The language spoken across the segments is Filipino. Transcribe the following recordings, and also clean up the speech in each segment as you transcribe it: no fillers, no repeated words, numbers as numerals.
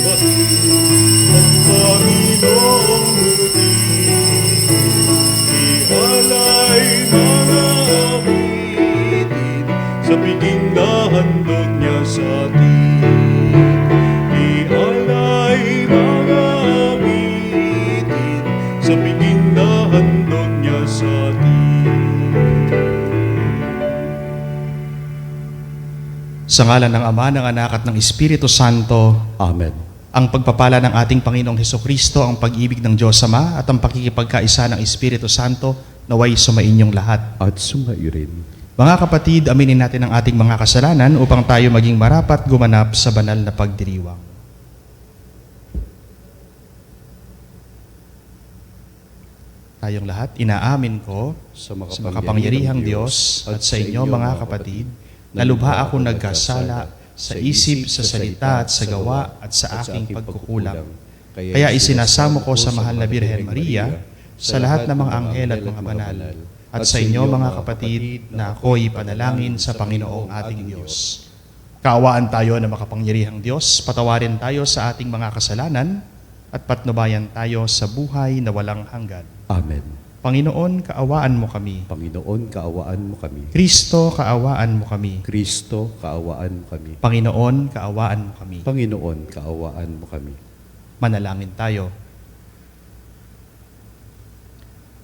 Ang Panginoong buti, ihalay mga awitin sa piging na handog niya sa atin. Ihalay mga awitin sa piging na handog niya sa atin. Sa ngalan ng Ama, ng Anak at ng Espiritu Santo. Amen. Ang pagpapala ng ating Panginoong Hesukristo, ang pag-ibig ng Diyos Ama at ang pakikipagkaisa ng Espiritu Santo naway sumainyong lahat. At sumaiyo rin. Mga kapatid, aminin natin ang ating mga kasalanan upang tayo maging marapat gumanap sa banal na pagdiriwang. Tayong lahat, inaamin ko sa makapangyarihang Diyos at sa inyo mga kapatid, na lubha ako nagkasala sa isip, sa salita at sa gawa at sa aking pagkukulang. Kaya isinasamo ko sa mahal na Birhen Maria, sa lahat ng mga anghel at mga banal, at sa inyo mga kapatid, na ako'y panalangin sa Panginoong ating Diyos. Kaawaan tayo na makapangyarihang Diyos, patawarin tayo sa ating mga kasalanan, at patnubayan tayo sa buhay na walang hanggan. Amen. Panginoon, kaawaan mo kami. Panginoon, kaawaan mo kami. Kristo, kaawaan mo kami. Kristo, kaawaan mo kami. Panginoon, kaawaan mo kami. Panginoon, kaawaan mo kami. Manalangin tayo.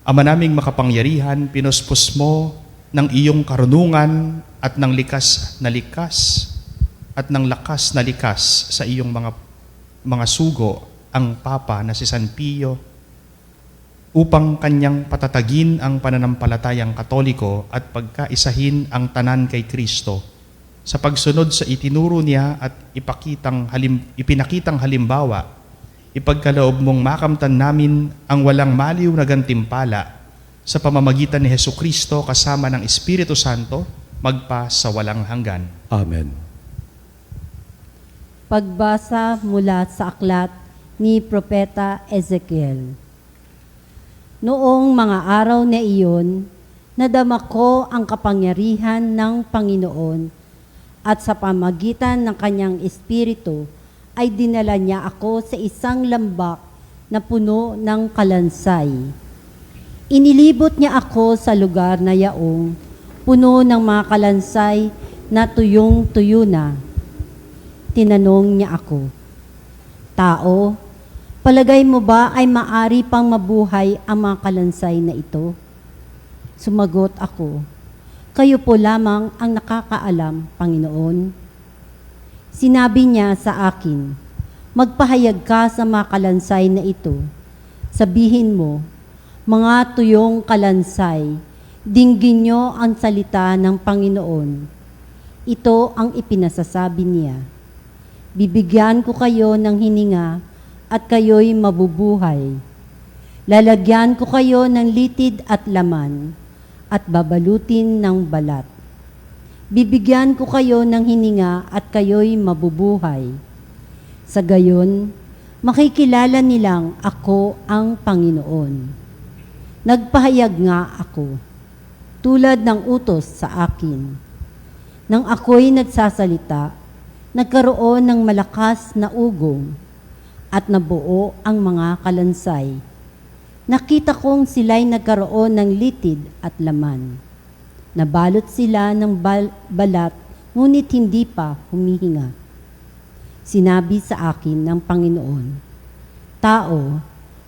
Ama naming makapangyarihan, pinuspos mo ng iyong karunungan at ng likas at ng lakas na likas sa iyong mga sugo ang Papa na si San Pio, upang kanyang patatagin ang pananampalatayang Katoliko at pagkaisahin ang tanan kay Kristo sa pagsunod sa itinuro niya at ipinakitang halimbawa. Ipagkaloob mong makamtan namin ang walang maliw na gantimpala sa pamamagitan ni Hesukristo kasama ng Espiritu Santo magpa sa walang hanggan. Amen. Pagbasa mula sa aklat ni Propeta Ezekiel. Noong mga araw na iyon, nadama ko ang kapangyarihan ng Panginoon at sa pamagitan ng kanyang Espiritu ay dinala niya ako sa isang lambak na puno ng kalansay. Inilibot niya ako sa lugar na yaong puno ng mga kalansay na tuyong-tuyo na. Tinanong niya ako, "Tao, palagay mo ba ay maari pang mabuhay ang mga kalansay na ito?" Sumagot ako, "Kayo po lamang ang nakakaalam, Panginoon." Sinabi niya sa akin, "Magpahayag ka sa mga kalansay na ito. Sabihin mo, mga tuyong kalansay, dinggin niyo ang salita ng Panginoon. Ito ang ipinasasabi niya. Bibigyan ko kayo ng hininga at kayo'y mabubuhay. Lalagyan ko kayo ng litid at laman at babalutin ng balat. Bibigyan ko kayo ng hininga at kayo'y mabubuhay. Sa gayon, makikilala nilang ako ang Panginoon. Nagpahayag nga ako, tulad ng utos sa akin. Nang ako'y nagsasalita, nagkaroon ng malakas na ugong at nabuo ang mga kalansay. Nakita kong sila'y nagkaroon ng litid at laman. Nabalot sila ng balat, ngunit hindi pa humihinga. Sinabi sa akin ng Panginoon, "Tao,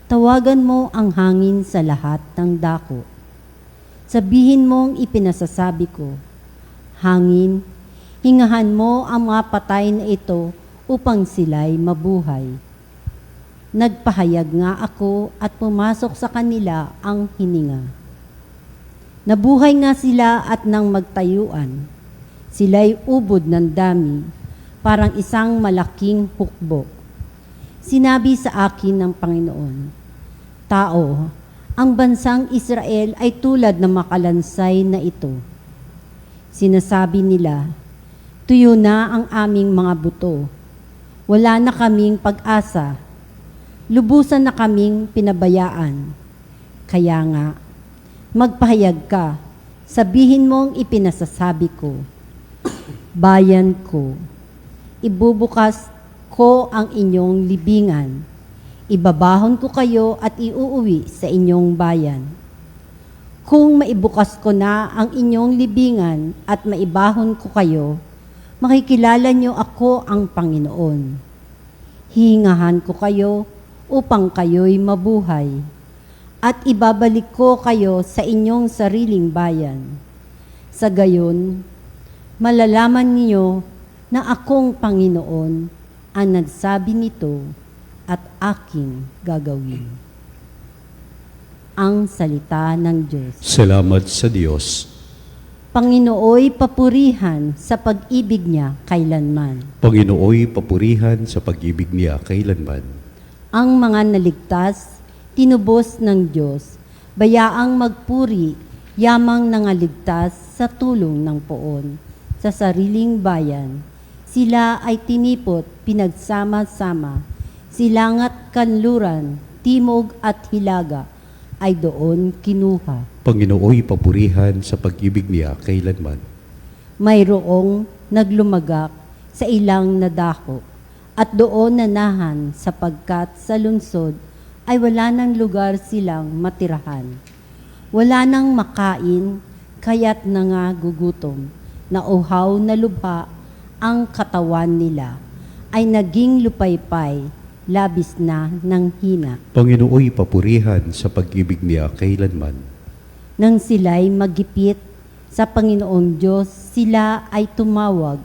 tawagan mo ang hangin sa lahat ng dako. Sabihin mong ipinasasabi ko, hangin, hingahan mo ang mga patay na ito upang sila'y mabuhay." Nagpahayag nga ako at pumasok sa kanila ang hininga. Nabuhay nga sila at nang magtayuan, sila'y ubod ng dami, parang isang malaking hukbo. Sinabi sa akin ng Panginoon, "Tao, ang bansang Israel ay tulad ng makalansay na ito. Sinasabi nila, tuyo na ang aming mga buto. Wala na kaming pag-asa. Lubusan na kaming pinabayaan. Kaya nga, magpahayag ka, sabihin mong ipinasasabi ko, bayan ko, ibubukas ko ang inyong libingan. Ibabahon ko kayo at iuuwi sa inyong bayan. Kung maibukas ko na ang inyong libingan at maibahon ko kayo, makikilala niyo ako ang Panginoon. Hihingahan ko kayo upang kayo'y mabuhay, at ibabalik ko kayo sa inyong sariling bayan. Sa gayon, malalaman niyo na akong Panginoon ang nagsabi nito at aking gagawin. Ang salita ng Diyos. Salamat sa Diyos. Panginooy papurihan sa pag-ibig niya kailanman. Panginooy papurihan sa pag-ibig niya kailanman. Ang mga naligtas, tinubos ng Diyos, bayaang magpuri, yamang nangaligtas sa tulong ng poon. Sa sariling bayan, sila ay tinipot, pinagsama-sama, silangat kanluran, timog at hilaga, ay doon kinuha. Panginooy papurihan sa pag-ibig niya kailanman. Mayroong naglumagak sa ilang nadako at doon nanahan sapagkat sa lungsod ay wala ng lugar silang matirahan. Wala nang makain kaya't nangagugutom. Nauhaw na lubha ang katawan nila ay naging lupaypay, labis na ng hina. Panginooy papurihan sa pag-ibig niya kailanman. Nang sila'y magipit sa Panginoong Diyos, sila ay tumawag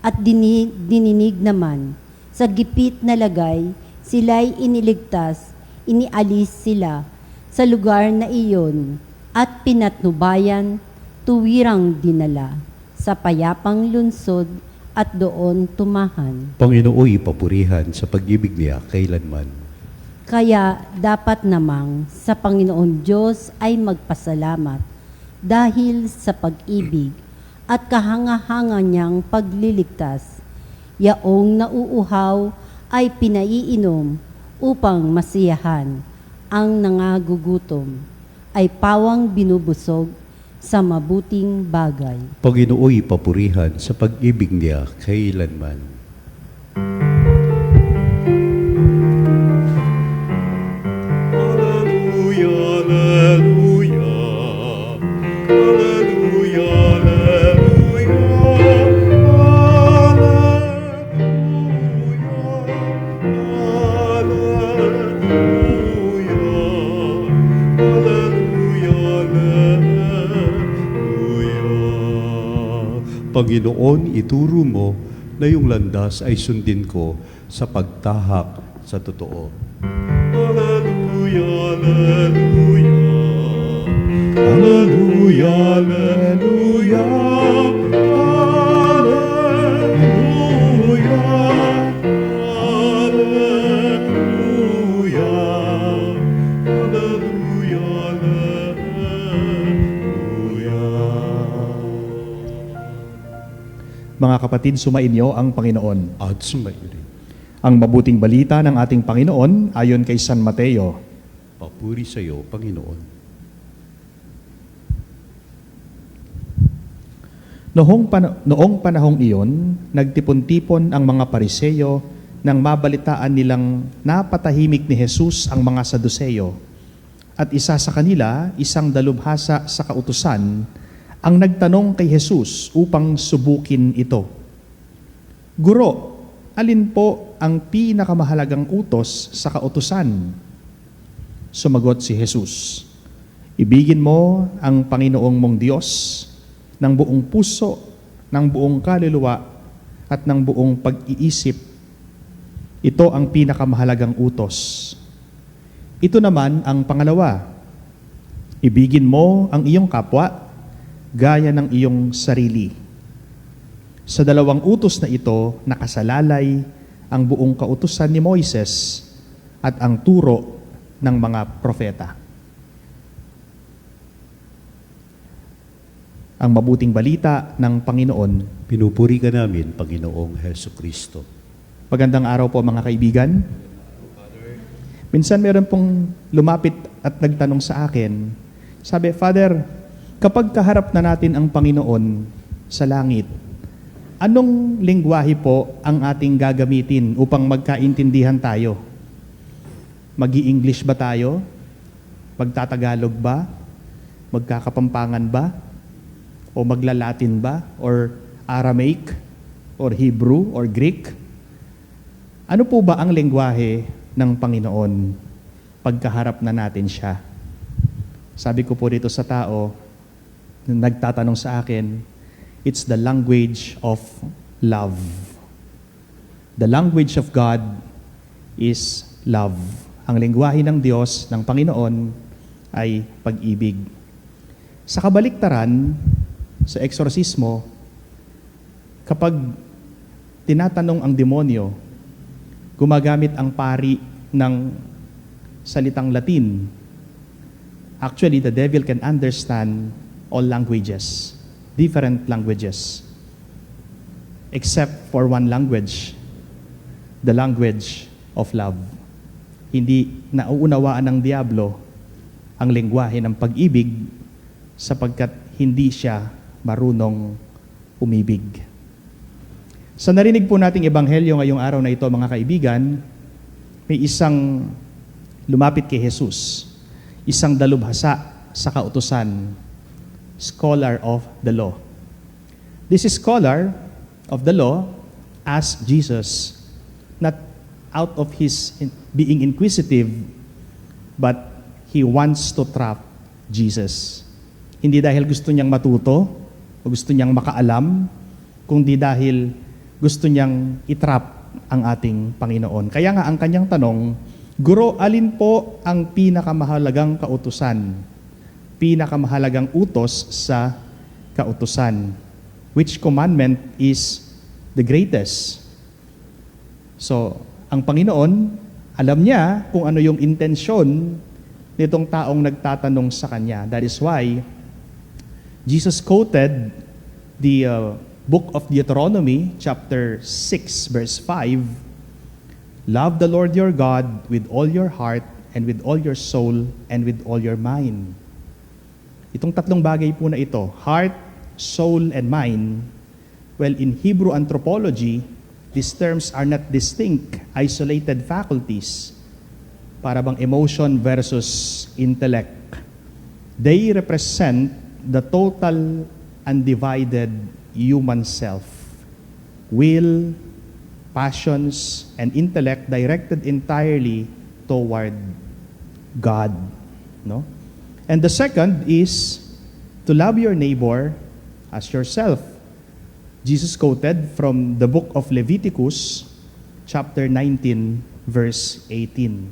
at dininig naman. Sa gipit na lagay, sila'y iniligtas, inialis sila sa lugar na iyon at pinatnubayan, tuwirang dinala sa payapang lunsod at doon tumahan. Panginooy papurihan sa pag-ibig niya kailanman. Kaya dapat namang sa Panginoon Diyos ay magpasalamat dahil sa pag-ibig at kahanga-hanga niyang pagliligtas. Yaong nauuhaw ay pinaiinom upang masiyahan. Ang nangagugutom ay pawang binubusog sa mabuting bagay. Panginooy papurihan sa pag-ibig niya kailanman. Hallelujah, hallelujah. Hallelujah, Panginoon, ituro mo na yung landas ay sundin ko sa pagtahak sa totoo. Hallelujah, hallelujah. Hallelujah, hallelujah. Hallelujah. Hallelujah. Hallelujah, hallelujah. Mga kapatid, sumainyo ang Panginoon. At sumayo rin. Ang mabuting balita ng ating Panginoon ayon kay San Mateo. Papuri sa iyo, Panginoon. Noong panahong iyon, nagtipon-tipon ang mga Pariseyo nang mabalitaan nilang napatahimik ni Jesus ang mga Saduseyo. At isa sa kanila, isang dalubhasa sa kautusan, ang nagtanong kay Jesus upang subukin ito. Guro, alin po ang pinakamahalagang utos sa kautusan? Sumagot si Jesus, ibigin mo ang Panginoong mong Diyos ng buong puso, ng buong kaluluwa, at ng buong pag-iisip. Ito ang pinakamahalagang utos. Ito naman ang pangalawa, ibigin mo ang iyong kapwa gaya ng iyong sarili. Sa dalawang utos na ito, nakasalalay ang buong kautusan ni Moises at ang turo ng mga propeta. Ang mabuting balita ng Panginoon. Pinupuri ka namin, Panginoong Heso Kristo. Magandang araw po mga kaibigan. Minsan meron pong lumapit at nagtanong sa akin, sabi, Father, kapag kaharap na natin ang Panginoon sa langit, anong lengguwahe po ang ating gagamitin upang magkaintindihan tayo? Mag-i-English ba tayo? Magtatagalog ba? Magkakapampangan ba? O magla-Latin ba? Or Aramaic? Or Hebrew? Or Greek? Ano po ba ang lengguwahe ng Panginoon pagkaharap na natin siya? Sabi ko po dito sa tao, nagtatanong sa akin, it's the language of love. The language of God is love. Ang lengguwahe ng Diyos, ng Panginoon, ay pag-ibig. Sa kabaliktaran, sa eksorsismo, kapag tinatanong ang demonyo, gumagamit ang pari ng salitang Latin. Actually, the devil can understand all languages, different languages, except for one language, the language of love. Hindi nauunawaan ng Diablo ang lengguwahe ng pag-ibig sapagkat hindi siya marunong umibig. Sa narinig po nating ebanghelyo ngayong araw na ito, mga kaibigan, may isang lumapit kay Jesus, isang dalubhasa sa kautusan, scholar of the law. This scholar of the law asked Jesus, not out of his being inquisitive, but he wants to trap Jesus. Hindi dahil gusto niyang matuto o gusto niyang makaalam, kundi dahil gusto niyang itrap ang ating Panginoon. Kaya nga ang kanyang tanong, Guro, alin po ang pinakamahalagang kautusan? Pinakamahalagang utos sa kautusan? Which commandment is the greatest? So, ang Panginoon, alam niya kung ano yung intensyon nitong taong nagtatanong sa kanya. That is why Jesus quoted the book of Deuteronomy, chapter 6, verse 5, "Love the Lord your God with all your heart and with all your soul and with all your mind." Itong tatlong bagay po na ito, heart, soul, and mind, well, in Hebrew anthropology, these terms are not distinct, isolated faculties, para bang emotion versus intellect. They represent the total undivided human self, will, passions, and intellect directed entirely toward God. No? And the second is to love your neighbor as yourself. Jesus quoted from the book of Leviticus, chapter 19, verse 18.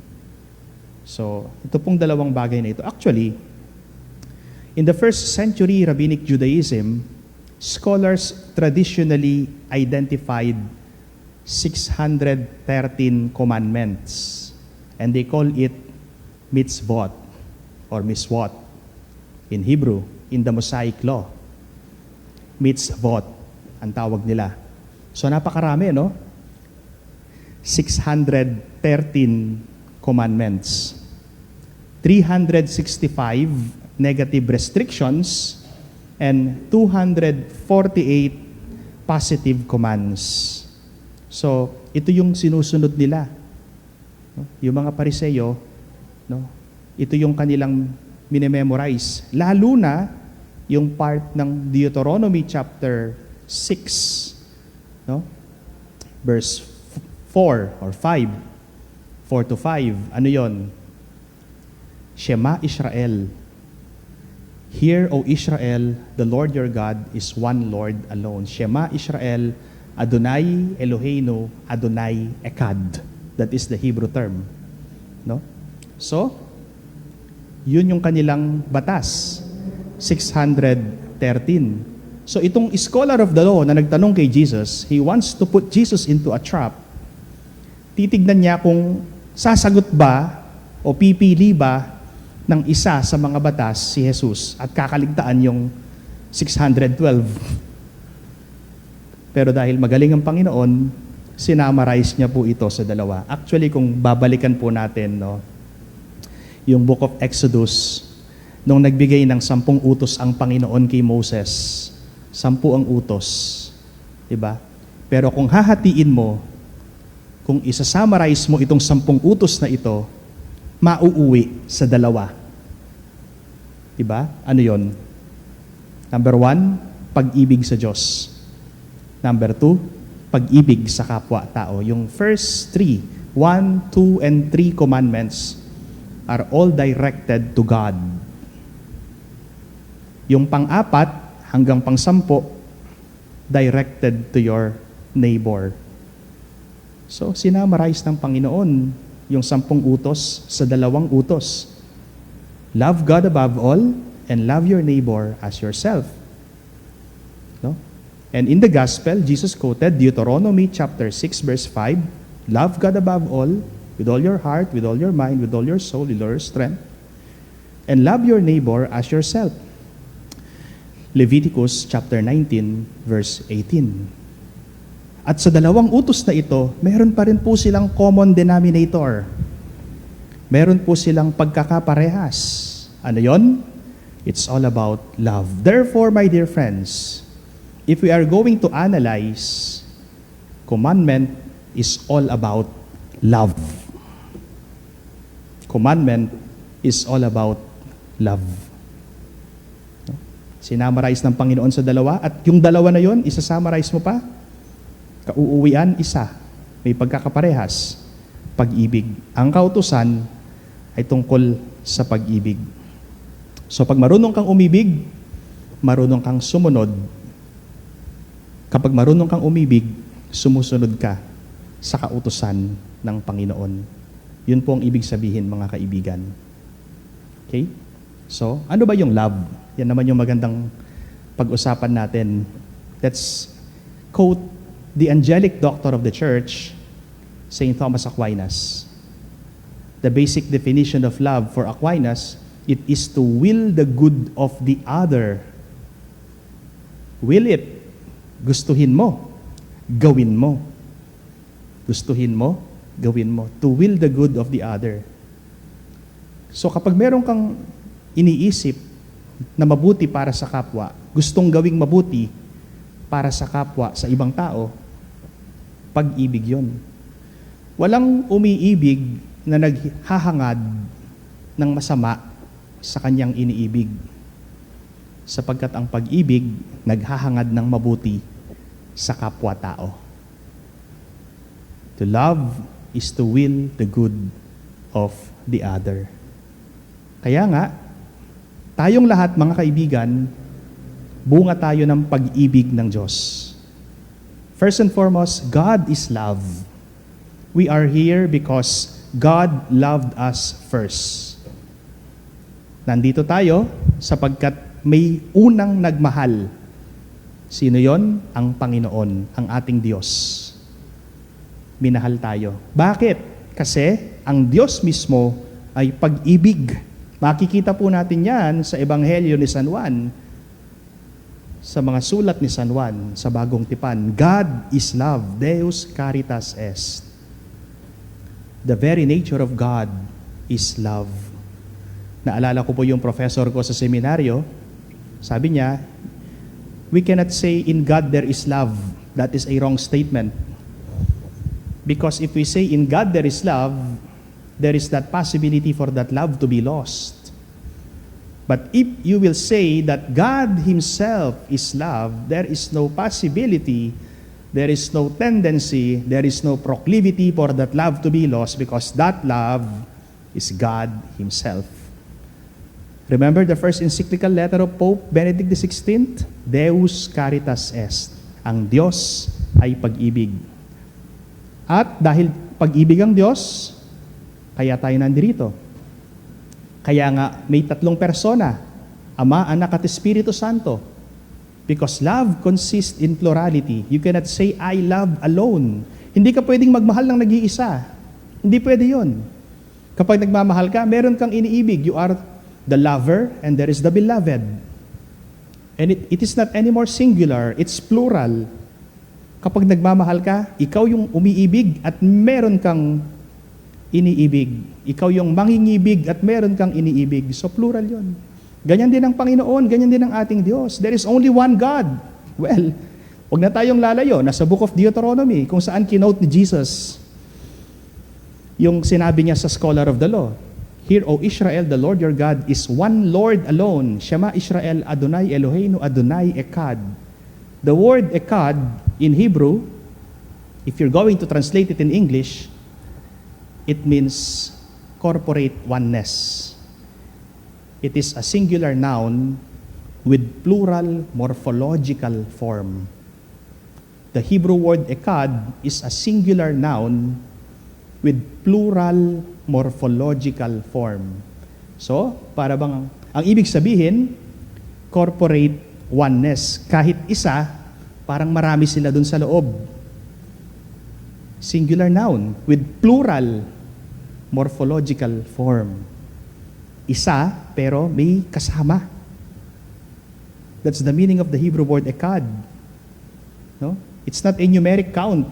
So, ito pong dalawang bagay na ito. Actually, in the first century Rabbinic Judaism, scholars traditionally identified 613 commandments, and they call it mitzvot or miswot in Hebrew, in the Mosaic Law. Mitzvot ang tawag nila. So napakarami, no? 613 commandments, 365 negative restrictions, and 248 positive commands. So, ito yung sinusunod nila. No? Yung mga Pariseyo, no? Ito yung kanilang minememorize. Lalo na yung part ng Deuteronomy chapter 6, no? Verse 4 or 5. 4 to 5. Ano yon? Shema Israel. Hear, O Israel, the Lord your God is one Lord alone. Shema Israel, Adonai Eloheinu, Adonai Echad. That is the Hebrew term. No? So, yun yung kanilang batas. 613. So, itong scholar of the law na nagtanong kay Jesus, he wants to put Jesus into a trap. Titignan niya kung sasagot ba o pipili ba ng isa sa mga batas si Jesus at kakaligtaan yung 612. Pero dahil magaling ang Panginoon, sinamarize niya po ito sa dalawa. Actually, kung babalikan po natin, no, yung Book of Exodus, nung nagbigay ng 10 utos ang Panginoon kay Moses, 10 ang utos. Diba? Pero kung hahatiin mo, kung isa-summarize mo itong 10 utos na ito, mauuwi sa 2. Diba? Ano yon? Number 1, pag-ibig sa Diyos. Number 2, pag-ibig sa kapwa-tao. Yung first 3, 1, 2, and 3 commandments are all directed to God. Yung pang-4 hanggang pang-10, directed to your neighbor. So, sinamarize ng Panginoon yung 10 utos sa 2 utos. Love God above all and love your neighbor as yourself. No? And in the gospel, Jesus quoted Deuteronomy chapter 6 verse 5, love God above all with all your heart, with all your mind, with all your soul, with all your strength, and love your neighbor as yourself. Leviticus chapter 19 verse 18. At sa 2 utos na ito, meron pa rin po silang common denominator. Meron po silang pagkakaparehas. Ano yon? It's all about love. Therefore, my dear friends, if we are going to analyze, commandment is all about love. Commandment is all about love. Sinamarize ng Panginoon sa 2, at yung 2 na yon, isa-summarize mo pa, kauuwian, isa. May pagkakaparehas. Pag-ibig. Ang kautusan ay tungkol sa pag-ibig. So pag marunong kang umibig, marunong kang sumunod. Kapag marunong kang umibig, sumusunod ka sa kautusan ng Panginoon. Yun po ang ibig sabihin, mga kaibigan. Okay? So, ano ba yung love? Yan naman yung magandang pag-usapan natin. Let's quote the angelic doctor of the church, St. Thomas Aquinas. The basic definition of love for Aquinas, it is to will the good of the other. Will it. Gustuhin mo. Gawin mo. Gustuhin mo. Gawin mo. To will the good of the other. So kapag meron kang iniisip na mabuti para sa kapwa, gustong gawing mabuti para sa kapwa, sa ibang tao, pag-ibig yun. Walang umiibig na naghahangad ng masama sa kanyang iniibig. Sapagkat ang pag-ibig, naghahangad ng mabuti sa kapwa-tao. To love is to will the good of the other. Kaya nga, tayong lahat, mga kaibigan, bunga tayo ng pag-ibig ng Diyos. First and foremost, God is love. We are here because God loved us first. Nandito tayo sapagkat may unang nagmahal. Sino yon? Ang Panginoon, ang ating Diyos. Minahal tayo. Bakit? Kasi ang Diyos mismo ay pag-ibig. Makikita po natin yan sa Ebanghelyo ni San Juan, sa mga sulat ni San Juan, sa Bagong Tipan. God is love, Deus caritas est. The very nature of God is love. Naalala ko po yung professor ko sa seminaryo, sabi niya, we cannot say in God there is love. That is a wrong statement. Because if we say in God there is love, there is that possibility for that love to be lost. But if you will say that God Himself is love, there is no possibility, there is no tendency, there is no proclivity for that love to be lost because that love is God Himself. Remember the first encyclical letter of Pope Benedict XVI? Deus caritas est. Ang Diyos ay pag-ibig. At dahil pag-ibig ang Diyos, kaya tayo nandito. Kaya nga may 3 persona, Ama, Anak at Espiritu Santo. Because love consists in plurality. You cannot say, I love alone. Hindi ka pwedeng magmahal ng nag-iisa. Hindi pwede yun. Kapag nagmamahal ka, meron kang iniibig. You are the lover and there is the beloved. And it is not anymore singular, it's plural. Kapag nagmamahal ka, ikaw yung umiibig at meron kang iniibig. Ikaw yung mangingibig at meron kang iniibig. So plural yun. Ganyan din ang Panginoon, ganyan din ang ating Diyos. There is only one God. Well, Huwag na tayong lalayo. Nasa Book of Deuteronomy, kung saan kinote ni Jesus yung sinabi niya sa scholar of the law. Hear, O Israel, the Lord your God is one Lord alone. Shema Israel, Adonai Eloheinu, Adonai Echad. The word Echad in Hebrew, if you're going to translate it in English, it means corporate oneness. It is a singular noun with plural morphological form. The Hebrew word Echad is a singular noun with plural morphological form. So, para bang, ang ibig sabihin, corporate oneness. Kahit isa, parang marami sila dun sa loob. Singular noun with plural morphological form. Isa, pero may kasama. That's the meaning of the Hebrew word Echad. No? It's not a numeric count.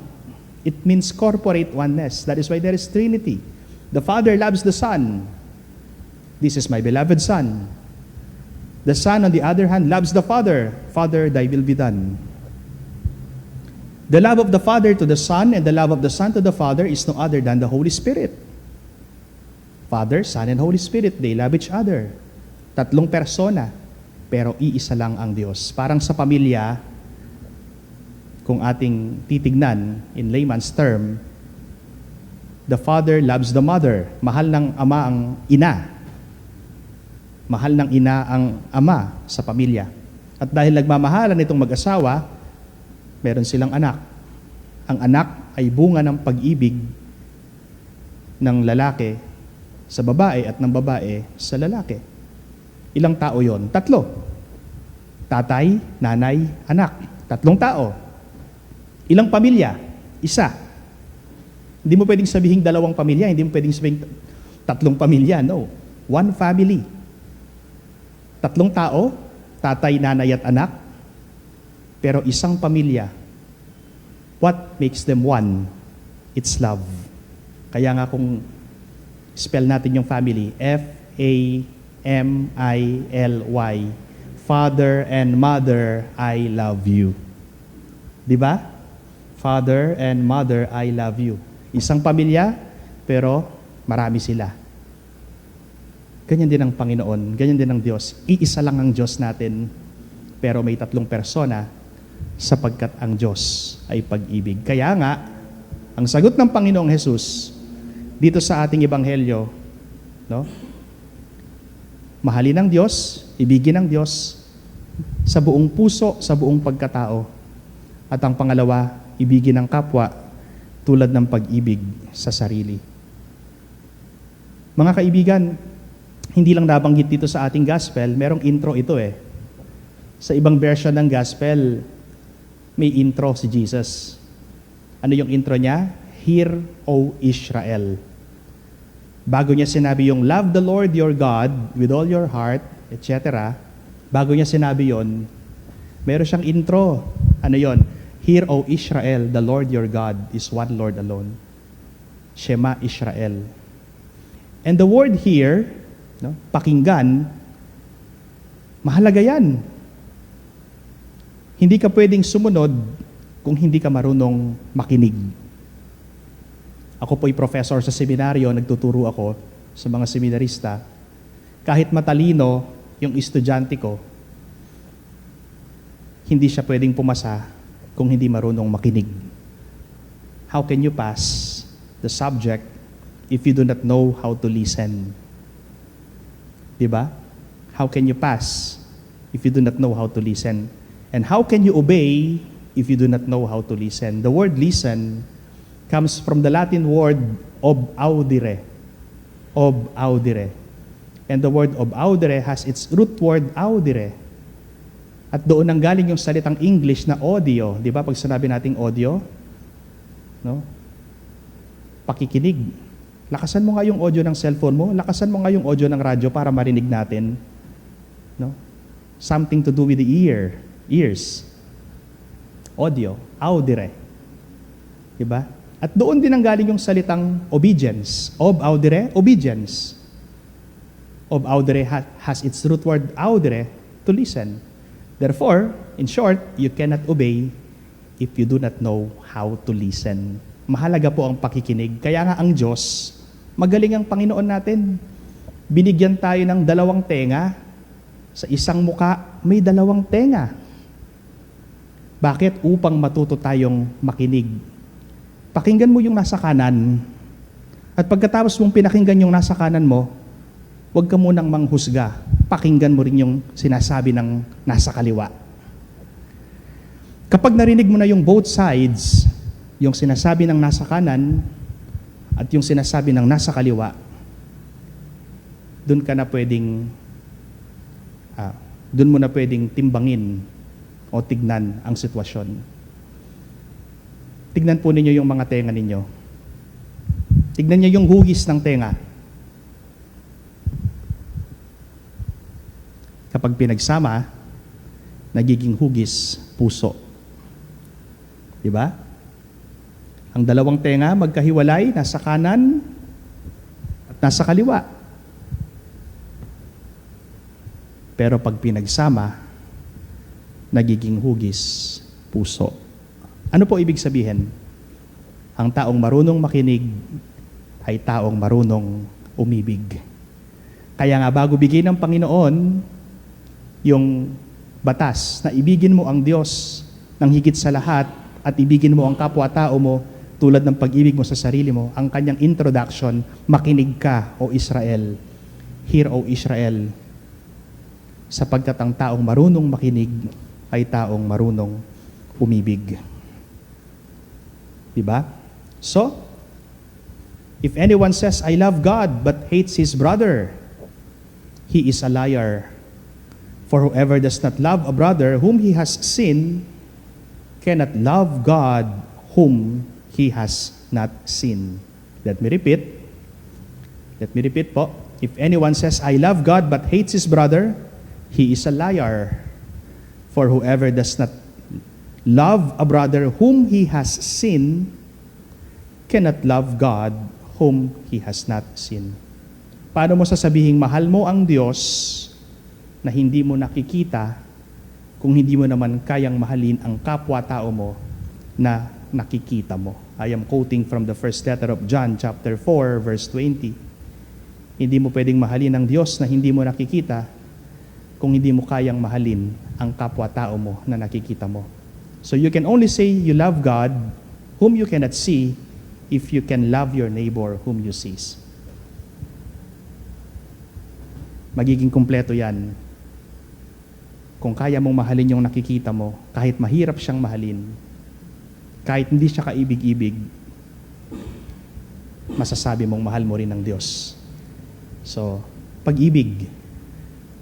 It means corporate oneness. That is why there is Trinity. The Father loves the Son. This is my beloved Son. The Son, on the other hand, loves the Father. Father, thy will be done. The love of the Father to the Son and the love of the Son to the Father is no other than the Holy Spirit. Father, Son, and Holy Spirit, they love each other. Tatlong persona, pero iisa lang ang Diyos. Parang sa pamilya, kung ating titignan in layman's term, the father loves the mother. Mahal ng ama ang ina. Mahal ng ina ang ama sa pamilya. At dahil nagmamahalan itong mag-asawa, meron silang anak. Ang anak ay bunga ng pag-ibig ng lalaki sa babae at ng babae sa lalaki. Ilang tao yon? 3. Tatay, nanay, anak. 3 tao. Ilang pamilya? 1. Hindi mo pwedeng sabihin 2 pamilya, hindi mo pwedeng sabihin 3 pamilya. No. 1 family. 3 tao, tatay, nanay at anak, pero isang pamilya. What makes them one? It's love. Kaya nga kung spell natin yung family, F-A-M-I-L-Y, Father and Mother, I love you. Di ba? Father and Mother, I love you. Isang pamilya, pero marami sila. Ganyan din ang Panginoon, ganyan din ang Diyos. Iisa lang ang Diyos natin, pero may 3 persona, sapagkat ang Diyos ay pag-ibig. Kaya nga, ang sagot ng Panginoong Jesus, dito sa ating ebanghelyo, no? Mahalin ang Diyos, ibigin ang Diyos, sa buong puso, sa buong pagkatao. At ang pangalawa, ibigin ang kapwa tulad ng pag-ibig sa sarili. Mga kaibigan, hindi lang nabanggit dito sa ating gospel, merong intro ito eh. Sa ibang version ng gospel, may intro si Jesus. Ano yung intro niya? Hear, O Israel. Bago niya sinabi yung love the Lord your God with all your heart, etc. Bago niya sinabi yon, meron siyang intro. Ano yon? Hear, O Israel, the Lord your God is one Lord alone. Shema Israel. And the word here, no, pakinggan, mahalaga yan. Hindi ka pwedeng sumunod kung hindi ka marunong makinig. Ako po'y professor sa seminaryo, nagtuturo ako sa mga seminarista. Kahit matalino yung estudyante ko, hindi siya pwedeng pumasa kung hindi marunong makinig. How can you pass the subject if you do not know how to listen? Diba? How can you pass if you do not know how to listen? And how can you obey if you do not know how to listen? The word listen comes from the Latin word ob audire. Ob audire. And the word ob audire has its root word audire. At doon nang galing yung salitang English na audio. Di ba? Pag sinabi nating audio, no? Pakikinig. Lakasan mo nga yung audio ng cellphone mo. Lakasan mo nga yung audio ng radyo para marinig natin. No? Something to do with the ears. Audio. Audire. Di ba? At doon din ang galing yung salitang obedience. Ob audire, obedience. Ob audire has its root word audire, to listen. Therefore, in short, you cannot obey if you do not know how to listen. Mahalaga po ang pakikinig. Kaya nga ang Diyos, magaling ang Panginoon natin. Binigyan tayo ng 2 tenga. Sa isang muka, may 2 tenga. Bakit? Upang matuto tayong makinig. Pakinggan mo yung nasa kanan. At pagkatapos mong pinakinggan yung nasa kanan mo, huwag ka munang manghusga. Pakinggan mo rin yung sinasabi ng nasa kaliwa. Kapag narinig mo na yung both sides, yung sinasabi ng nasa kanan at yung sinasabi ng nasa kaliwa, doon mo na pwedeng timbangin o tignan ang sitwasyon. Tignan po ninyo yung mga tenga ninyo. Tignan niyo yung hugis ng tenga. Kapag pinagsama, nagiging hugis puso. Diba? Ang 2 tenga magkahiwalay, nasa kanan at nasa kaliwa. Pero pag pinagsama, nagiging hugis puso. Ano po ibig sabihin? Ang taong marunong makinig ay taong marunong umibig. Kaya nga bago bigyan ng Panginoon yung batas na ibigin mo ang Diyos ng higit sa lahat at ibigin mo ang kapwa-tao mo tulad ng pag-ibig mo sa sarili mo, ang kanyang introduction, makinig ka, O Israel. Hear, O Israel. Sapagkat ang taong marunong makinig ay taong marunong umibig. Diba? So, if anyone says, I love God, but hates his brother, he is a liar. For whoever does not love a brother whom he has seen, cannot love God whom he has not seen. Let me repeat po. If anyone says, I love God, but hates his brother, he is a liar. For whoever does not love a brother whom he has seen, cannot love God whom he has not seen. Paano mo sasabihing mahal mo ang Diyos na hindi mo nakikita kung hindi mo naman kayang mahalin ang kapwa-tao mo na nakikita mo? I am quoting from the first letter of John, chapter 4, verse 20. Hindi mo pwedeng mahalin ang Diyos na hindi mo nakikita kung hindi mo kayang mahalin ang kapwa-tao mo na nakikita mo. So you can only say you love God whom you cannot see if you can love your neighbor whom you see. Magiging kumpleto yan kung kaya mong mahalin yung nakikita mo kahit mahirap siyang mahalin, kahit hindi siya kaibig-ibig, masasabi mong mahal mo rin ng Diyos. So, pag-ibig,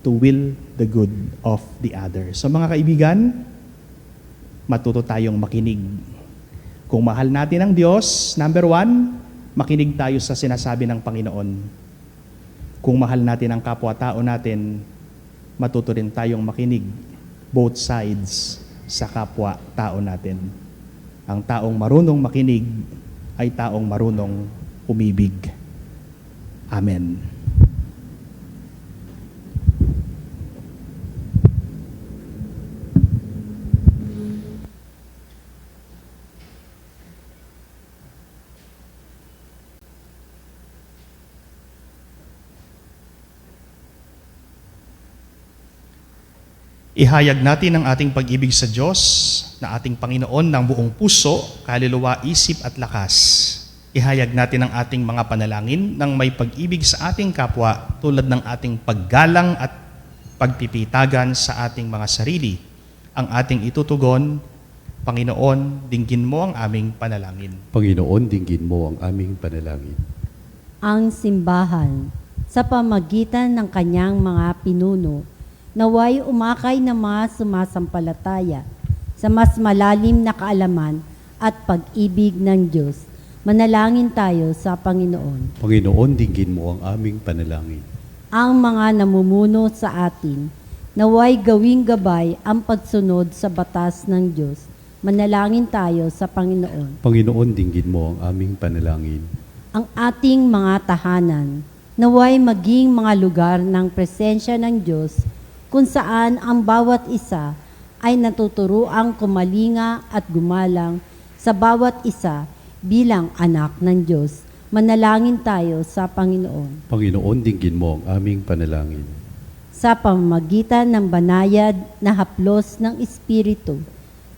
to will the good of the other. So mga kaibigan, matuto tayong makinig. Kung mahal natin ang Diyos, number 1, makinig tayo sa sinasabi ng Panginoon. Kung mahal natin ang kapwa-tao natin, matuto rin tayong makinig both sides sa kapwa-tao natin. Ang taong marunong makinig ay taong marunong umibig. Amen. Ihayag natin ang ating pag-ibig sa Diyos na ating Panginoon ng buong puso, kaluluwa, isip at lakas. Ihayag natin ang ating mga panalangin ng may pag-ibig sa ating kapwa tulad ng ating paggalang at pagpipitagan sa ating mga sarili. Ang ating itutugon, Panginoon, dinggin mo ang aming panalangin. Panginoon, dinggin mo ang aming panalangin. Ang simbahan sa pamagitan ng kanyang mga pinuno, naway umakay na mga sumasampalataya sa mas malalim na kaalaman at pag-ibig ng Diyos. Manalangin tayo sa Panginoon. Panginoon, dinggin mo ang aming panalangin. Ang mga namumuno sa atin, naway gawing gabay ang pagsunod sa batas ng Diyos. Manalangin tayo sa Panginoon. Panginoon, dinggin mo ang aming panalangin. Ang ating mga tahanan, naway maging mga lugar ng presensya ng Diyos kung saan ang bawat isa ay natuturuang kumalinga at gumalang sa bawat isa bilang anak ng Diyos. Manalangin tayo sa Panginoon. Panginoon, dinggin mo ang aming panalangin. Sa pamamagitan ng banayad na haplos ng Espiritu,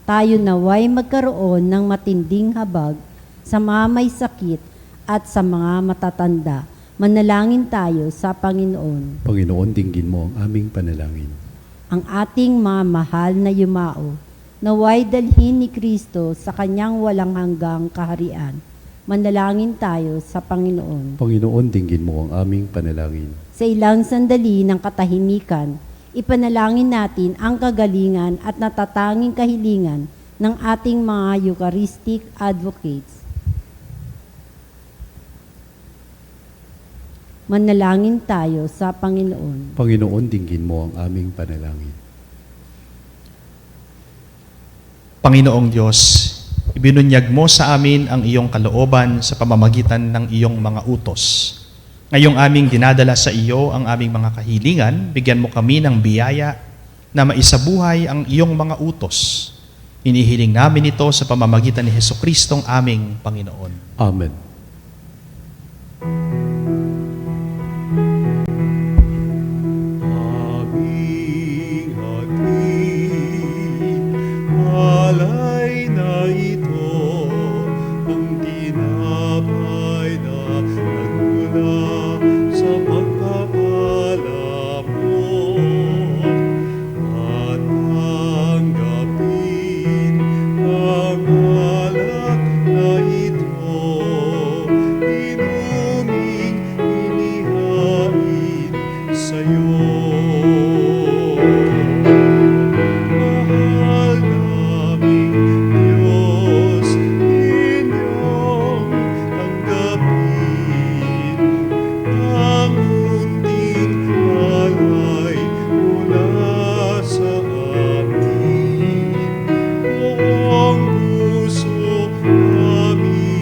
tayo naway magkaroon ng matinding habag sa mga may sakit at sa mga matatanda. Manalangin tayo sa Panginoon. Panginoon, dinggin mo ang aming panalangin. Ang ating mga mahal na yumao, naway dalhin ni Kristo sa kanyang walang hanggang kaharian. Manalangin tayo sa Panginoon. Panginoon, dinggin mo ang aming panalangin. Sa ilang sandali ng katahimikan, ipanalangin natin ang kagalingan at natatanging kahilingan ng ating mga Eucharistic advocates. Manalangin tayo sa Panginoon. Panginoon, dinggin mo ang aming panalangin. Panginoong Diyos, ibinunyag mo sa amin ang iyong kalooban sa pamamagitan ng iyong mga utos. Ngayong aming dinadala sa iyo ang aming mga kahilingan, bigyan mo kami ng biyaya na maisabuhay ang iyong mga utos. Hinihiling namin ito sa pamamagitan ni Jesucristong aming Panginoon. Amen. Aming hatid, alay na ito, ang tinapay na nagmula sa pagpapala mo. At tanggapin ang alak na ito, inuming inihain sa'yo. Mahal naming Diyos, inyong tanggapin ang munting alay mula sa amin. Buong puso namin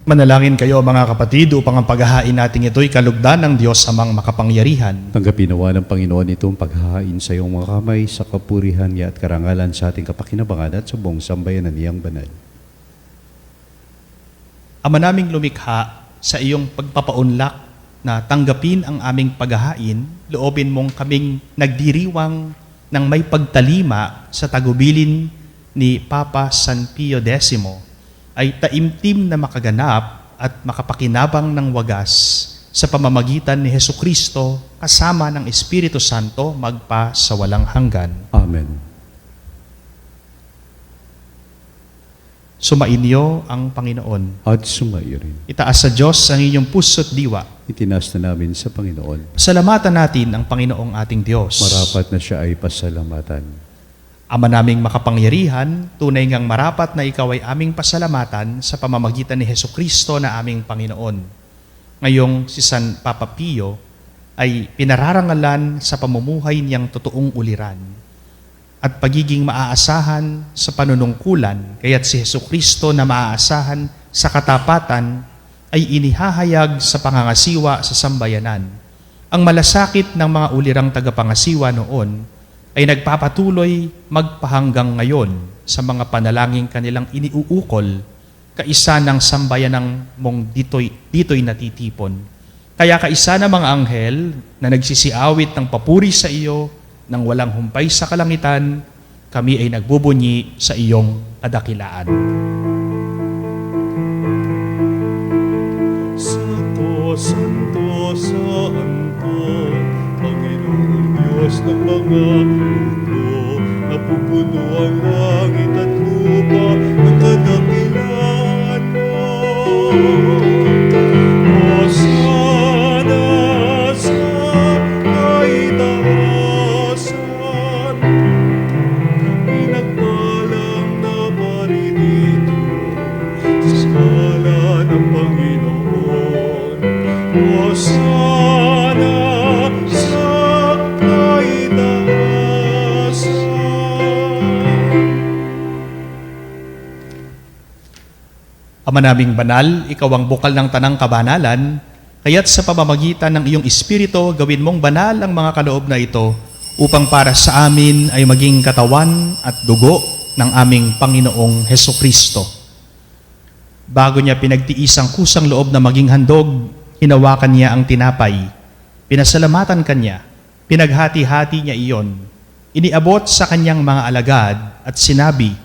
Manalangin kayo mga kapatid upang ang paghahain natin ito'y kalugdan ng Diyos amang makapangyarihan. Tanggapin nawa ng Panginoon itong paghahain sa iyong mga kamay sa kapurihan niya at karangalan sa ating kapakinabangan at sa buong sambayanan niyang banal. Ama naming lumikha, sa iyong pagpapaunlak na tanggapin ang aming paghahain, loobin mong kaming nagdiriwang ng may pagtalima sa tagubilin ni Papa San Pio X ay taimtim na makaganap at makapakinabang ng wagas sa pamamagitan ni Jesucristo kasama ng Espiritu Santo magpa sa walang hanggan. Amen. Sumainyo ang Panginoon. At sumayo rin. Itaas sa Diyos ang inyong puso't diwa. Itinas na namin sa Panginoon. Salamatan natin ang Panginoong ating Diyos. Marapat na siya ay pasalamatan. Ama naming makapangyarihan, tunay ngang marapat na ikaw ay aming pasalamatan sa pamamagitan ni Jesucristo na aming Panginoon. Ngayong si San Papa Pio ay pinararangalan sa pamumuhay niyang totoong uliran at pagiging maaasahan sa panunungkulan, kaya't si Jesucristo na maaasahan sa katapatan ay inihahayag sa pangangasiwa sa sambayanan. Ang malasakit ng mga ulirang tagapangasiwa noon ay nagpapatuloy magpahanggang ngayon sa mga panalangin kanilang iniuukol, kaisa ng sambayanang mong dito'y natitipon. Kaya kaisa ng mga anghel na nagsisiawit ng papuri sa iyo nang walang humpay sa kalangitan, kami ay nagbubunyi sa iyong kadakilaan. Santo, Santo, Santo, Panginoong Diyos ng mga mundo, napupuno ang langit at lupa ng kadakilaan mo. Ama naming banal, ikaw ang bukal ng tanang kabanalan, kaya't sa pamamagitan ng iyong Espiritu, gawin mong banal ang mga kaloob na ito upang para sa amin ay maging katawan at dugo ng aming Panginoong Hesukristo. Bago niya pinagtiis ang kusang loob na maging handog, hinawakan niya ang tinapay, pinasalamatan kanya, pinaghati-hati niya iyon, iniabot sa kanyang mga alagad at sinabi,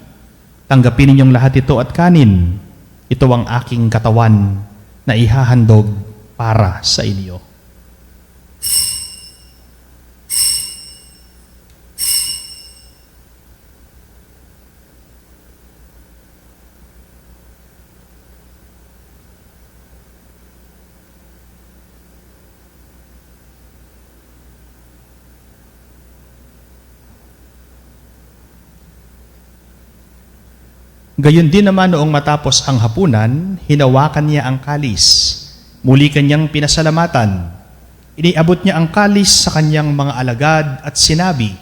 "Tanggapin ninyong lahat ito at kanin. Ito ang aking katawan na ihahandog para sa inyo." Gayon din naman noong matapos ang hapunan, hinawakan niya ang kalis. Muli kanyang pinasalamatan. Iniabot niya ang kalis sa kanyang mga alagad at sinabi,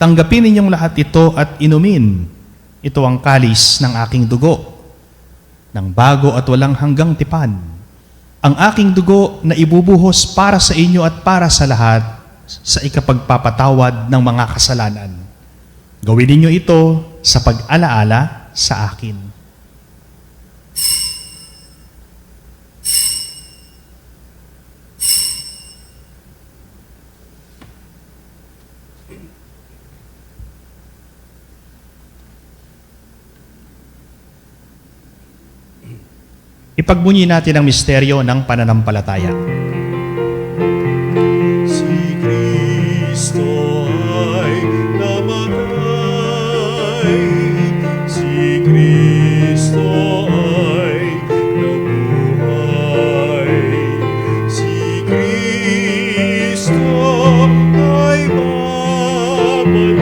"Tanggapin ninyong lahat ito at inumin. Ito ang kalis ng aking dugo, ng bago at walang hanggang tipan. Ang aking dugo na ibubuhos para sa inyo at para sa lahat sa ikapagpapatawad ng mga kasalanan. Gawin ninyo ito sa pag-alaala sa akin." Ipagbunyi natin ang misteryo ng pananampalataya. Si Kristo ay namatay, si Kristo ay nabuhay, si Kristo ay babalik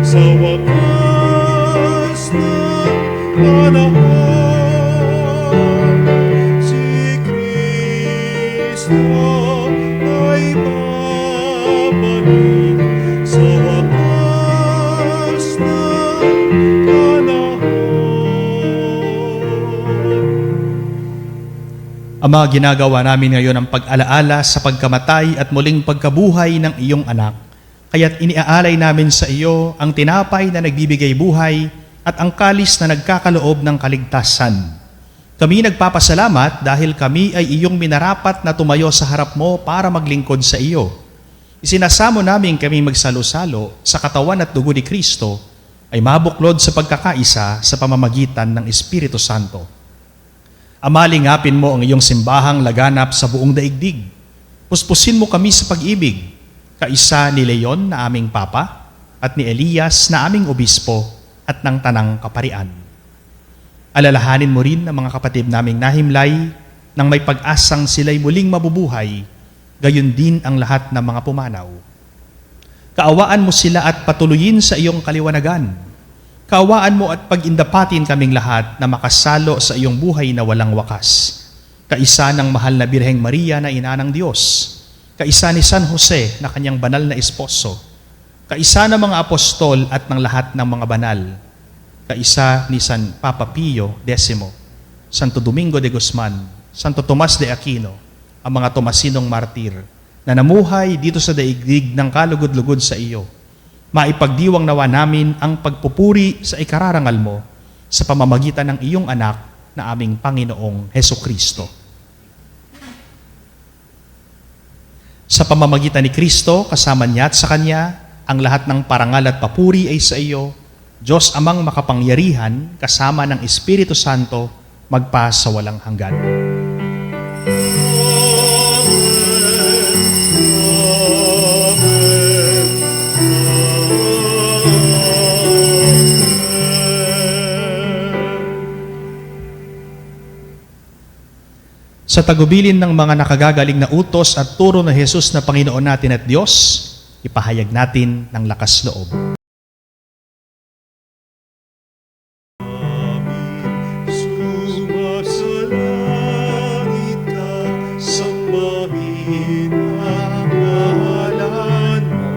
sa wakas ng panahon. Si Kristo ay babalik sa wakas ng panahon. Ama, ginagawa namin ngayon ang pag-alaala sa pagkamatay at muling pagkabuhay ng iyong anak. Kaya't iniaalay namin sa iyo ang tinapay na nagbibigay buhay at ang kalis na nagkakaloob ng kaligtasan. Kami nagpapasalamat dahil kami ay iyong minarapat na tumayo sa harap mo para maglingkod sa iyo. Isinasamo namin kami magsalo-salo sa katawan at dugo ni Kristo ay mabuklod sa pagkakaisa sa pamamagitan ng Espiritu Santo. Ama, lingapin mo ang iyong simbahang laganap sa buong daigdig. Puspusin mo kami sa pag-ibig, kaisa ni Leon na aming Papa at ni Elias na aming Obispo at ng Tanang Kaparian. Alalahanin mo rin ang mga kapatid naming nahimlay nang may pag-asang sila'y muling mabubuhay, gayon din ang lahat ng mga pumanaw. Kaawaan mo sila at patuloyin sa iyong kaliwanagan. Kaawaan mo at pag-indapatin kaming lahat na makasalo sa iyong buhay na walang wakas. Kaisa ng mahal na Birheng Maria na ina ng Diyos. Kaisa ni San Jose na kanyang banal na esposo. Kaisa ng mga apostol at ng lahat ng mga banal. Kaisa ni San Papa Pio X, Santo Domingo de Guzman, Santo Tomas de Aquino, ang mga Tomasinong martir na namuhay dito sa daigdig ng kalugod-lugod sa iyo. Maipagdiwang nawa namin ang pagpupuri sa ikararangal mo sa pamamagitan ng iyong anak na aming Panginoong Hesukristo. Sa pamamagitan ni Kristo, kasama niya at sa Kanya, ang lahat ng parangal at papuri ay sa iyo, Diyos Amang makapangyarihan, kasama ng Espiritu Santo, magpa sa walang hanggan. Sa tagubilin ng mga nakagagaling na utos at turo na Jesus na Panginoon natin at Diyos, ipahayag natin ng lakas loob. Sumasalangit ka, sambahin ang ngalan mo.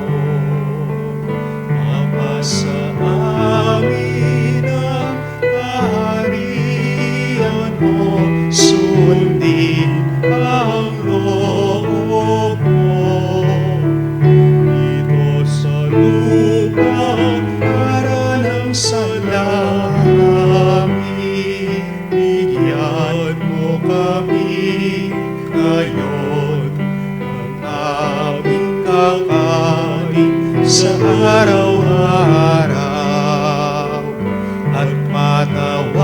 Mapasa amin ang kaharian sa araw-araw at patawarin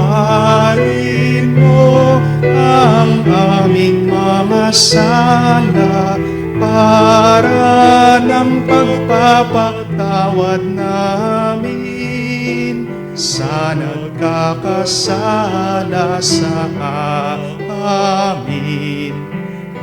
mo ang aming mga sala para ng pagpapatawad namin sa nagkakasala sa amin.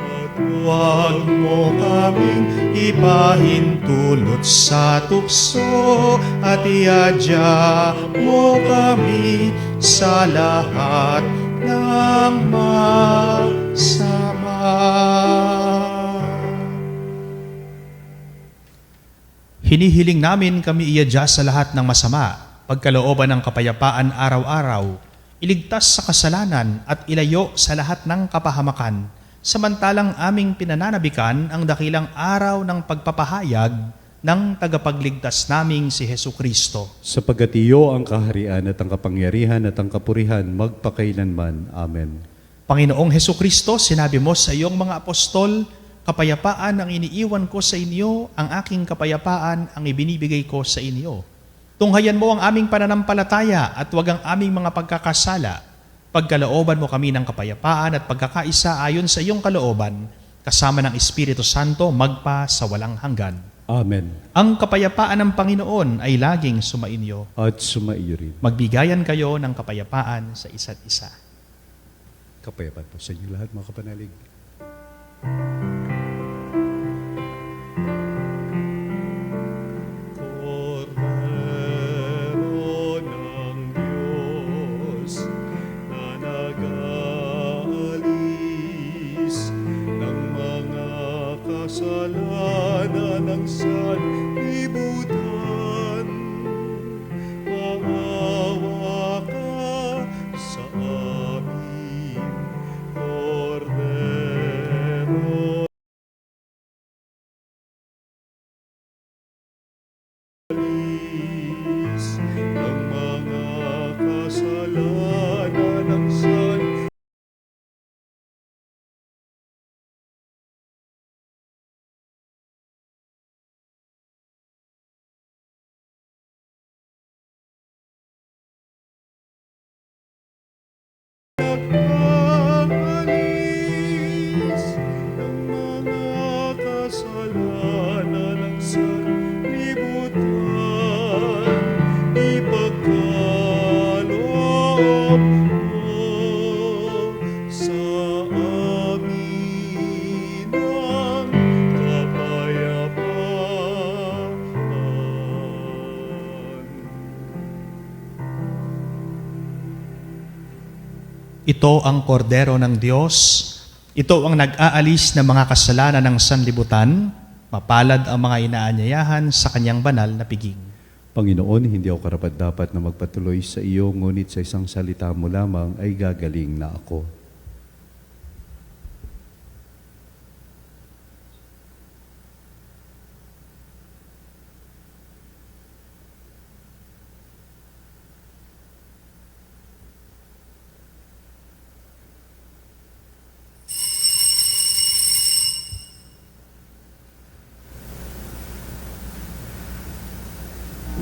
At huwag mo kaming ipahintulot sa tukso at iadya mo kami sa lahat ng masama. Hinihiling namin kami iadya sa lahat ng masama, pagkalooban ng kapayapaan araw-araw, iligtas sa kasalanan at ilayo sa lahat ng kapahamakan, samantalang aming pinananabikan ang dakilang araw ng pagpapahayag ng tagapagligtas naming si Hesukristo. Sapagkat iyo ang kaharian at ang kapangyarihan at ang kapurihan magpakailanman. Amen. Panginoong Hesukristo, sinabi mo sa iyong mga apostol, kapayapaan ang iniiwan ko sa inyo, ang aking kapayapaan ang ibinibigay ko sa inyo. Tunghayan mo ang aming pananampalataya at huwag ang aming mga pagkakasala. Pagkalooban mo kami ng kapayapaan at pagkakaisa ayon sa iyong kalooban, kasama ng Espiritu Santo magpa sa walang hanggan. Amen. Ang kapayapaan ng Panginoon ay laging sumainyo. At sumaiyo rin. Magbigayan kayo ng kapayapaan sa isa't isa. Kapayapaan po sa inyo lahat, mga kapanalig. Kordero ng Diyos na nag-aalis ng mga kasalanan ng sanlibutan, maawa ka sa amin, Kordero ng mga kasalanan ng sanlibutan. Nag-aalis ng mga kasalanan ng sanlibutan, ipagkaloob mo sa amin ang kapayapaan. Ito ang kordero ng Diyos. Ito ang nag-aalis ng mga kasalanan ng sanlibutan. Mapalad ang mga inaanyayahan sa kanyang banal na piging. Panginoon, hindi ako karapat-dapat na magpatuloy sa iyo, ngunit sa isang salita mo lamang ay gagaling na ako.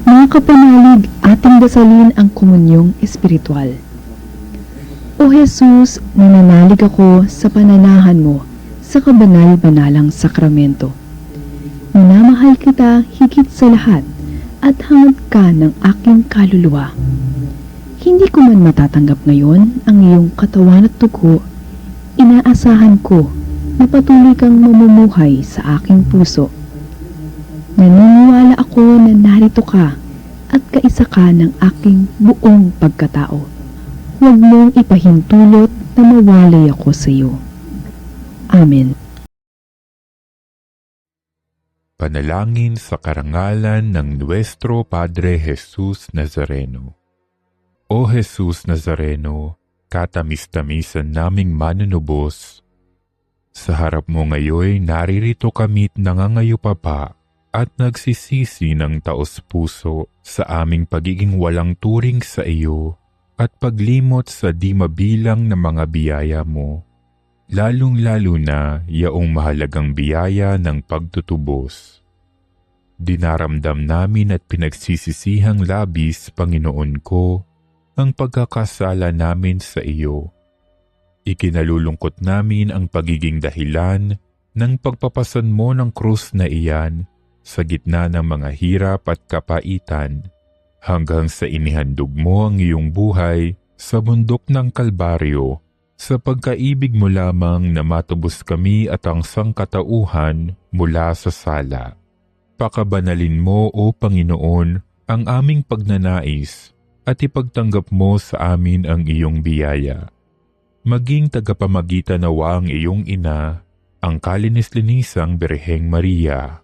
Mga kapanalig, ating dasalin ang komunyong espiritual. O Jesus, nananalig ako sa pananahan mo sa kabanal-banalang sakramento. Minamahal kita higit sa lahat at hangad ka ng aking kaluluwa. Hindi ko man matatanggap ngayon ang iyong katawan at dugo, inaasahan ko na patuloy kang mamumuhay sa aking puso. Naniniwala ako na narito ka at kaisa ka ng aking buong pagkatao. Huwag mong ipahintulot na mawalay ako sa iyo. Amen. Panalangin sa karangalan ng Nuestro Padre Jesus Nazareno. O Jesus Nazareno, katamis-tamisan naming manunubos, sa harap mo ngayon naririto kami't nangangayupapa at nagsisisi ng taos-puso sa aming pagiging walang turing sa iyo at paglimot sa di mabilang na mga biyaya mo, lalong-lalo na yaong mahalagang biyaya ng pagtutubos. Dinaramdam namin at pinagsisisihang labis, Panginoon ko, ang pagkakasala namin sa iyo. Ikinalulungkot namin ang pagiging dahilan ng pagpapasan mo ng krus na iyan sa gitna ng mga hirap at kapaitan, hanggang sa inihandog mo ang iyong buhay sa bundok ng Kalbaryo, sa pagkaibig mo lamang na matubos kami at ang sangkatauhan mula sa sala. Pakabanalin mo, O Panginoon, ang aming pagnanais at ipagtanggap mo sa amin ang iyong biyaya. Maging tagapamagitan nawa ang iyong ina, ang kalinis-linisang Birheng Maria.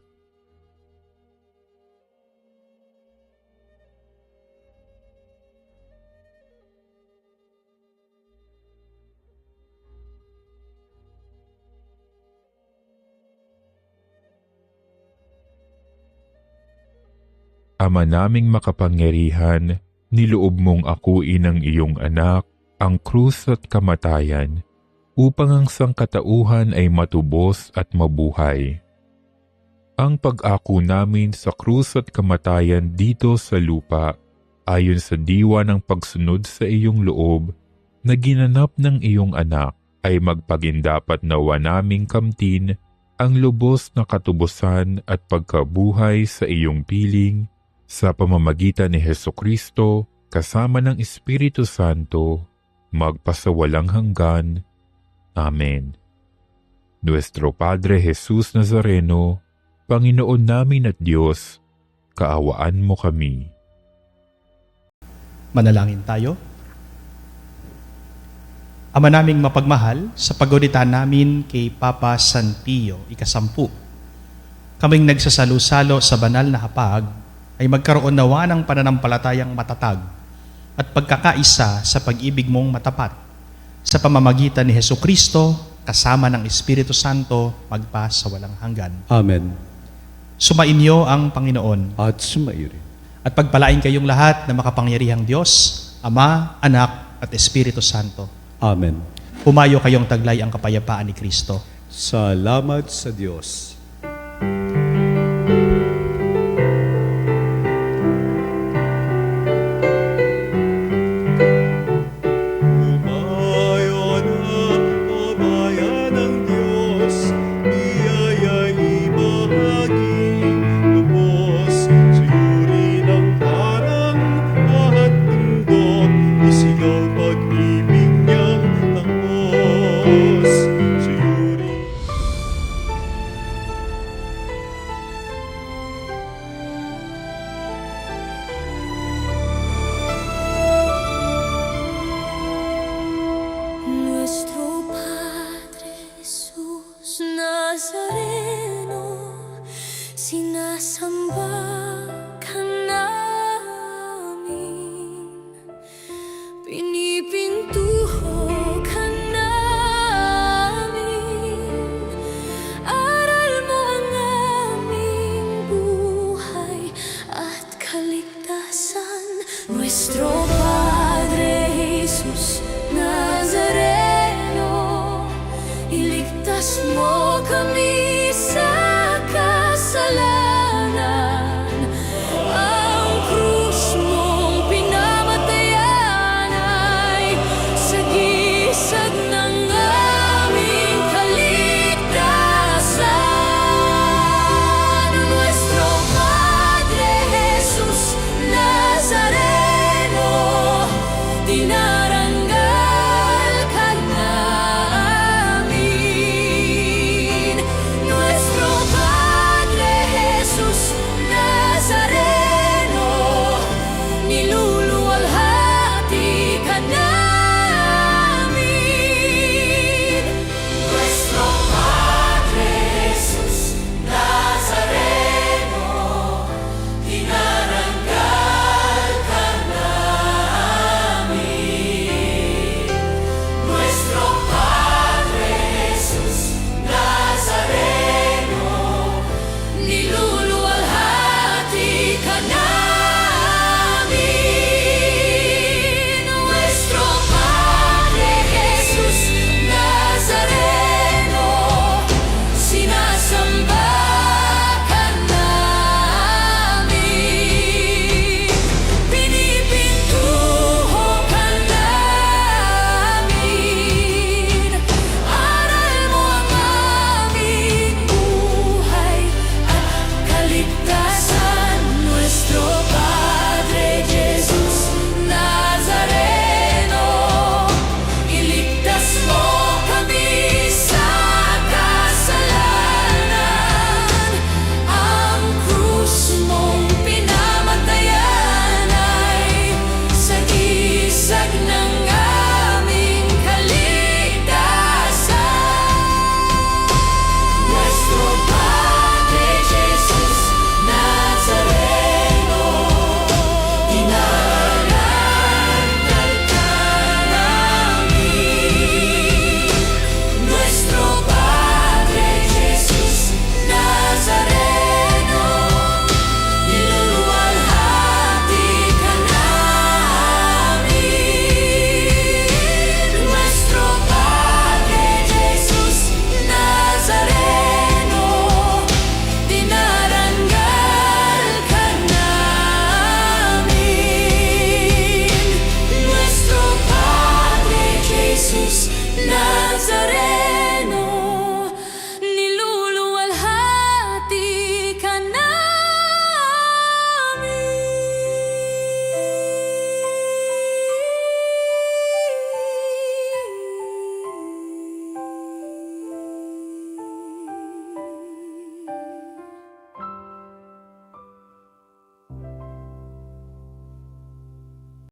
Ama naming makapangyarihan, niloob mong akuin ang iyong anak, ang krus at kamatayan, upang ang sangkatauhan ay matubos at mabuhay. Ang pag-ako namin sa krus at kamatayan dito sa lupa, ayon sa diwa ng pagsunod sa iyong loob, na ginanap ng iyong anak, ay magpagindapat nawa naming kamtin ang lubos na katubusan at pagkabuhay sa iyong piling, sa pamamagitan ni Hesukristo, kasama ng Espiritu Santo, magpasawalang hanggan. Amen. Nuestro Padre Jesus Nazareno, Panginoon namin at Diyos, kaawaan mo kami. Manalangin tayo. Ama naming mapagmahal, sa pagunitan namin kay Papa San Pio, ika-10, kaming nagsasalo-salo sa banal na hapag, ay magkaroon nawa ng pananampalatayang matatag at pagkakaisa sa pag-ibig mong matapat. Sa pamamagitan ni Hesukristo, kasama ng Espiritu Santo, magpa sa walang hanggan. Amen. Sumainyo ang Panginoon. At sumayo rin. At pagpalain kayong lahat na makapangyarihang Diyos, Ama, Anak, at Espiritu Santo. Amen. Humayo kayong taglay ang kapayapaan ni Kristo. Salamat sa Diyos. Umayon ang o bayan ng Diyos, biyaya'y ibahagi, lubos, suyuri ng parang at bundok, isigaw pag-ibig niyang takos, suyuri. Nuestro Padre Jesús Nazareno, sinasamba ka namin, pinipintuho ka namin, aral mo ang aming buhay at kaligtasan. Nuestro Padre Jesus Nazareno, iligtas mo